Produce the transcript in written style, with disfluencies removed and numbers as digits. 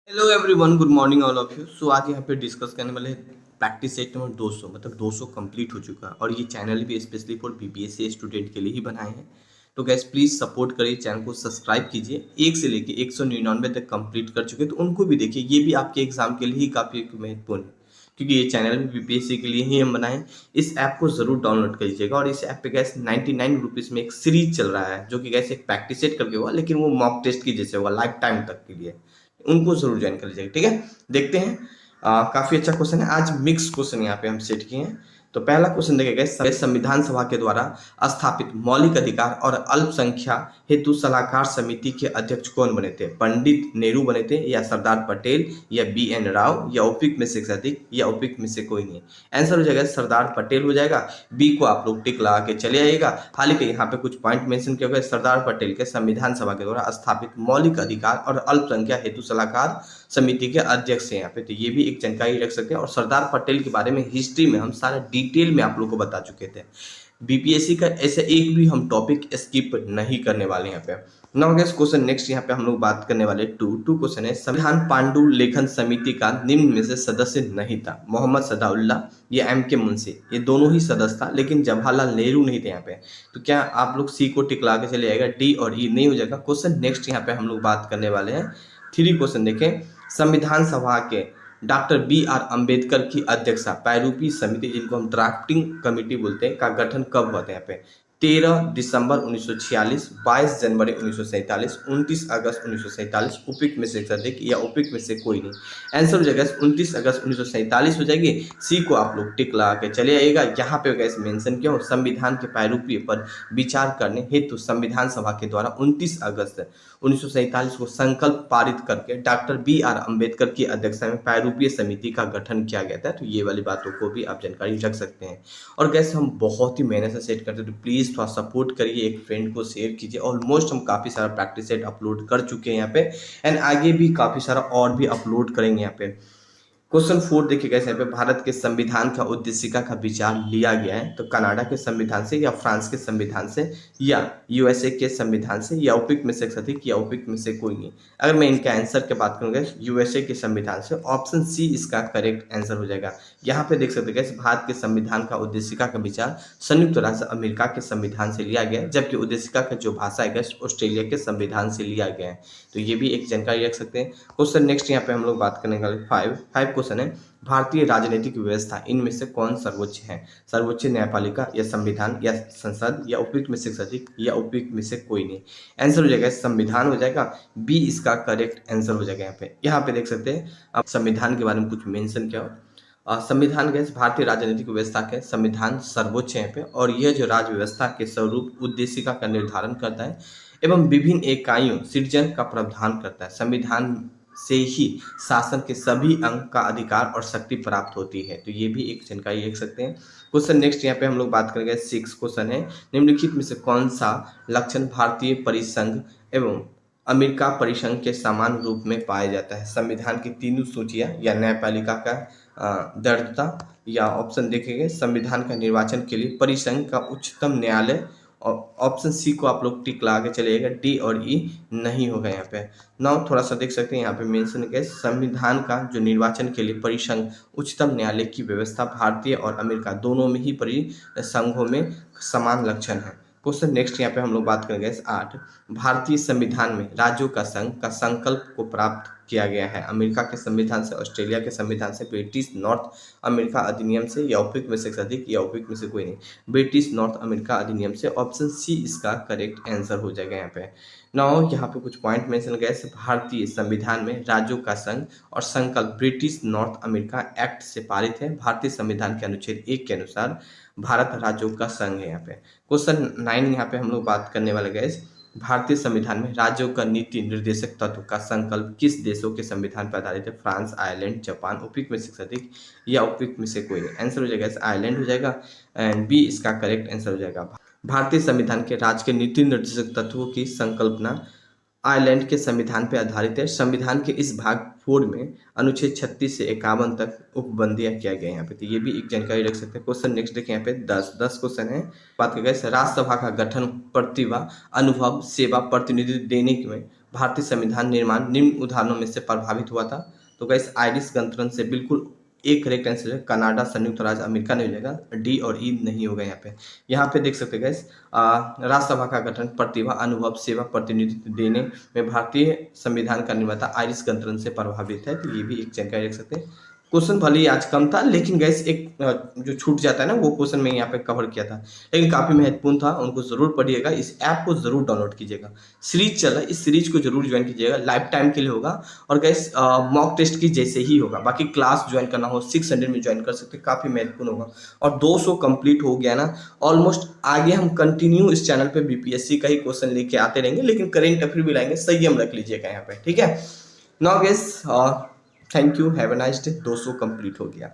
Hello everyone, good morning all of you. So आज यहाँ पे डिस्कस करने वाले प्रैक्टिस सेट नंबर 200 मतलब 200 कंप्लीट हो चुका है और ये चैनल भी स्पेशली फॉर बीपीएससी स्टूडेंट के लिए ही बनाए हैं। तो गैस प्लीज़ सपोर्ट करिए, चैनल को सब्सक्राइब कीजिए। 1 से लेके 199 तक कंप्लीट कर चुके हैं तो उनको भी देखिए, ये भी आपके एग्जाम के लिए ही काफ़ी महत्वपूर्ण है क्योंकि ये चैनल भी बीपीएससी के लिए ही हम बनाएं। इस ऐप को ज़रूर डाउनलोड कीजिएगा और इस ऐप पे गैस 99 रुपीज़ में एक सीरीज चल रहा है जो कि गैस एक प्रैक्टिस सेट करके हुआ, लेकिन वो मॉक टेस्ट की जैसे होगा लाइफ टाइम तक के लिए। उनको जरूर ज्वाइन कर लीजिएगा, ठीक है। देखते हैं, काफी अच्छा क्वेश्चन है। आज मिक्स क्वेश्चन यहाँ पे हम सेट किए हैं। तो पहला क्वेश्चन देखेगा, संविधान सभा के द्वारा स्थापित मौलिक अधिकार और अल्पसंख्या हेतु सलाहकार समिति के अध्यक्ष कौन बने थे? पंडित नेहरू बने थे, या सरदार पटेल, या बी.एन. राव, या उपयुक्त में से अधिक, या उपयुक्त में से कोई नहीं? आंसर हो जाएगा सरदार पटेल हो जाएगा। बी को आप लोग टिक लगा के चले आइएगा। हालांकि यहाँ पे कुछ पॉइंट मेंशन किया गया, सरदार पटेल के संविधान सभा के द्वारा स्थापित मौलिक अधिकार और अल्पसंख्या हेतु सलाहकार समिति के अध्यक्ष हैं यहाँ पे, तो ये भी एक जानकारी रख सकते हैं। और सरदार पटेल के बारे में हिस्ट्री में हम सारा डिटेल में आप लोग को बता चुके थे। बीपीएससी का ऐसे एक भी हम टॉपिक स्किप नहीं करने वाले यहाँ पे। नाउ गेस क्वेश्चन नेक्स्ट यहाँ पे हम लोग बात करने वाले टू क्वेश्चन है, संविधान पांडु लेखन समिति का निम्न में से सदस्य नहीं था? मोहम्मद सदाउल्ला या M.K. मुंशी, ये दोनों ही सदस्य था लेकिन जवाहरलाल नेहरू नहीं थे यहाँ पे। तो क्या आप लोग सी को टिक ला के चले जाएगा? डी और ई नहीं हो जाएगा। क्वेश्चन नेक्स्ट यहाँ पे हम लोग बात करने वाले हैं 3 क्वेश्चन देखें, संविधान सभा के डॉक्टर बी.आर. अंबेडकर की अध्यक्षता प्रारूपी समिति, जिनको हम ड्राफ्टिंग कमेटी बोलते हैं, का गठन कब हुआ था? यहाँ पे 13 दिसंबर 1946, 22 जनवरी 1947, 29 अगस्त 1947, उपयुक्त में से अधिक या उपयुक्त में से कोई नहीं? आंसर हो जाएगा 29 अगस्त 1947 हो जाएगी। सी को आप लोग टिक लगा के चले आइएगा। यहाँ पे गैस मेंशन क्यों? संविधान के प्रारूपी पर विचार करने हेतु संविधान सभा के द्वारा 29 अगस्त 1947 को संकल्प पारित करके डॉक्टर बी.आर. अंबेडकर की अध्यक्षता में प्रारूपीय समिति का गठन किया गया था। तो ये वाली बातों को भी आप जानकारी रख सकते हैं। और गैस हम बहुत ही मेहनत से सेट करते हैं, तो प्लीज़ थोड़ा सपोर्ट करिए, एक फ्रेंड को शेयर कीजिए। ऑलमोस्ट हम काफ़ी सारा प्रैक्टिस सेट अपलोड कर चुके हैं यहाँ पे, एंड आगे भी काफ़ी सारा और भी अपलोड करेंगे यहाँ पे। क्वेश्चन 4 देखिए कैसे पे, भारत के संविधान का उद्देशिका का विचार लिया गया है? तो कनाडा के संविधान से, या फ्रांस के संविधान से, या यूएसए के संविधान से, या उपयुक्त में से अधिक, या उपयुक्त में से कोई नहीं? अगर मैं इनका आंसर की बात करूंगा, यूएसए के संविधान से, ऑप्शन सी इसका करेक्ट आंसर हो जाएगा। यहाँ पे देख सकते हैं भारत के संविधान का उद्देशिका का विचार संयुक्त राज्य अमेरिका के संविधान से लिया गया है, जबकि उद्देशिका का जो भाषा है ऑस्ट्रेलिया के संविधान से लिया गया है। तो ये भी एक जानकारी रख सकते हैं। क्वेश्चन नेक्स्ट यहाँ पे हम लोग बात करने वाले 5 क्वेश्चन है, भारतीय राजनीतिक व्यवस्था इनमें से कौन सर्वोच्च है? सर्वोच्च न्यायपालिका, या संविधान, या संसद, या उपयुक्त में से अधिक, या उपयुक्त में से कोई नहीं? आंसर हो जाएगा संविधान हो जाएगा। बी इसका करेक्ट आंसर हो जाएगा। यहाँ पे देख सकते हैं अब संविधान के बारे में कुछ मेंशन किया हो। संविधान के भारतीय राजनीतिक व्यवस्था के संविधान सर्वोच्च है यहाँ पे, और यह जो राज्य व्यवस्था के स्वरूप उद्देशिका का निर्धारण करता है एवं विभिन्न इकाइयों सृजन का प्रावधान करता है। संविधान से ही शासन के सभी अंग का अधिकार और शक्ति प्राप्त होती है। तो ये भी एक जानकारी रख सकते हैं। क्वेश्चन नेक्स्ट यहाँ पे हम लोग बात करेंगे 6 क्वेश्चन है, निम्नलिखित में से कौन सा लक्षण भारतीय परिसंघ एवं अमेरिका परिसंघ के समान रूप में पाया जाता है? संविधान की तीनों सूचियां, या न्यायपालिका का दृढ़ता, या ऑप्शन देखेंगे संविधान का निर्वाचन के लिए परिसंघ का उच्चतम न्यायालय। और ऑप्शन सी को आप लोग टिक लगा के चलिएगा। डी और ई नहीं होगा यहाँ पे। नाउ थोड़ा सा देख सकते हैं यहाँ पे मेंशन है संविधान का जो निर्वाचन के लिए परिसंघ उच्चतम न्यायालय की व्यवस्था भारतीय और अमेरिका दोनों में ही परिसंघों में समान लक्षण है। क्वेश्चन नेक्स्ट यहाँ पे हम लोग बात करेंगे 8, भारतीय संविधान में राज्यों का संघ का संकल्प को प्राप्त किया गया है? अमेरिका के संविधान से, ऑस्ट्रेलिया के संविधान से, ब्रिटिश नॉर्थ अमेरिका अधिनियम से, या उपयुक्त में से अधिक, या उपयुक्त में से कोई नहीं? ब्रिटिश नॉर्थ अमेरिका अधिनियम से। ऑप्शन सी इसका करेक्ट आंसर हो जाएगा यहाँ पे। नाउ यहाँ पे कुछ पॉइंट मेंशन गए, भारतीय संविधान में राज्यों का संघ और संकल्प ब्रिटिश नॉर्थ अमेरिका एक्ट से पारित है। भारतीय संविधान के अनुच्छेद 1 के अनुसार भारत राज्यों का संघ है यहाँ पे। क्वेश्चन 9 यहाँ पे हम लोग बात करने वाले गए, भारतीय संविधान में राज्यों का नीति निर्देशक तत्व का संकल्प किस देशों के संविधान पर आधारित है? फ्रांस, आयरलैंड, जापान, उपयुक्त में से अधिक, या उपयुक्त में से कोई नहीं? आंसर हो जाएगा आयरलैंड हो जाएगा, एंड बी इसका करेक्ट आंसर हो जाएगा। भारतीय संविधान के राज्य के नीति निर्देशक तत्वों की संकल्पना आयरलैंड के संविधान पर आधारित है। संविधान के इस भाग 4 में अनुच्छेद 36 से 51 तक उपबंदियां किया गया है यहाँ पे। तो ये भी एक जानकारी रख सकते हैं। क्वेश्चन नेक्स्ट देखें यहाँ पे 10 क्वेश्चन है। बात करें राज्यसभा का गठन प्रतिभा, अनुभव, सेवा, प्रतिनिधित्व देने में भारतीय संविधान निर्माण निम्न उदाहरणों में से प्रभावित हुआ था। तो गैस आयरिश गणतंत्र से बिल्कुल एक करेक्ट आंसर है, कनाडा, संयुक्त राज्य अमेरिका नहीं हो जाएगा, डी और ई नहीं होगा यहाँ पे। यहाँ पे देख सकते हैं गैस, राज्यसभा का गठन, प्रतिभा, अनुभव, सेवा, प्रतिनिधित्व देने में भारतीय संविधान का निर्माता आयरिश गणतंत्र से प्रभावित है। तो ये भी एक जानकारी रख सकते हैं। क्वेश्चन भले ही आज कम था, लेकिन गैस एक जो छूट जाता है ना, वो क्वेश्चन मैं यहाँ पे कवर किया था, लेकिन काफ़ी महत्वपूर्ण था, उनको ज़रूर पढ़िएगा। इस ऐप को ज़रूर डाउनलोड कीजिएगा। सीरीज चल रहा है, इस सीरीज को जरूर ज्वाइन कीजिएगा, लाइफ टाइम के लिए होगा। और गैस मॉक टेस्ट की जैसे ही होगा, बाकी क्लास ज्वाइन करना हो 600 में ज्वाइन कर सकते हैं, काफ़ी महत्वपूर्ण होगा। और 200 कंप्लीट हो गया ना ऑलमोस्ट, आगे हम कंटिन्यू इस चैनल पे बीपीएससी का ही क्वेश्चन लेके आते रहेंगे, लेकिन करेंट अफेयर भी लाएंगे, संयम रख लीजिएगा यहाँ पे, ठीक है। Now gas thank you, have a nice day. 200 complete हो गया।